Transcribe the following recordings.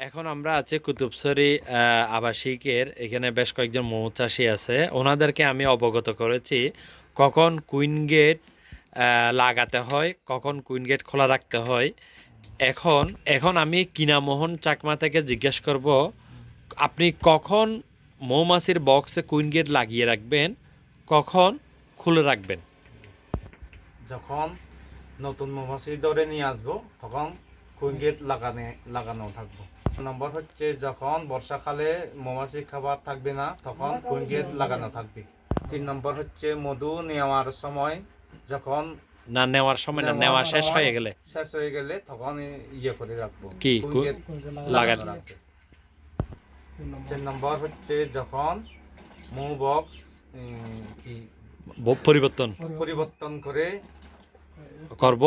এখন আমরা আছি কুতুবছড়ি আবাসিকের এখানে বেশ কয়েকজন মৌ চাষি আছে, ওনাদেরকে আমি অবগত করেছি কখন কুইন গেট লাগাতে হয়, কখন কুইন গেট খোলা রাখতে হয়। এখন এখন আমি কিনামোহন চাকমা থেকে জিজ্ঞেস করব, আপনি কখন মৌমাছির বক্সে কুইন গেট লাগিয়ে রাখবেন, কখন খুলে রাখবেন? যখন নতুন মৌমাছি ধরে নিয়ে আসবো তখন কুইন গেট লাগানো থাকবো। নম্বর হচ্ছে যখন বর্ষাকালে মৌমাছি খাবার থাকবে না তখন কুইন গেট লাগানো থাকবে। 3 নম্বর হচ্ছে মধু নেওয়ার সময়, যখন না নেওয়ার সময় না, নেওয়া শেষ হয়ে গেলে তখন ইয়ে করে রাখবো, কি কুইন গেট লাগানো রাখবে। 4 নম্বর হচ্ছে যখন মৌ বক্স কি পরিবর্তন করে করব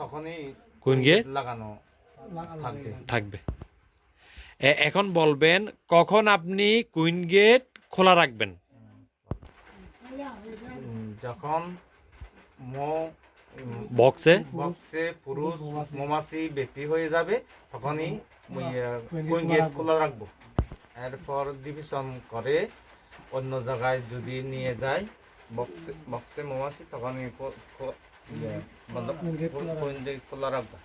তখনই কুইন গেট লাগানো থাকবে। এখন বলবেন কখন আপনি কুইন গেট খোলা রাখবেন? যখন বক্সে পুরুষ মৌমাছি বেশি হয়ে যাবে তখনই কুইন গেট খোলা রাখবো। এরপর ডিভিশন করে অন্য জায়গায় যদি নিয়ে যায় বক্সে মৌমাছি তখনই কুইন গেট খোলা রাখবো।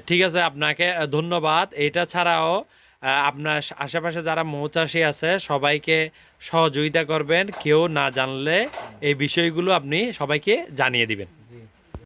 ঠিক আছে, আপনাকে ধন্যবাদ। এটা ছাড়াও আপনার আশেপাশে যারা মৌচাষী আছে সবাইকে সহযোগিতা করবেন, কেউ না জানলে এই বিষয়গুলো আপনি সবাইকে জানিয়ে দিবেন।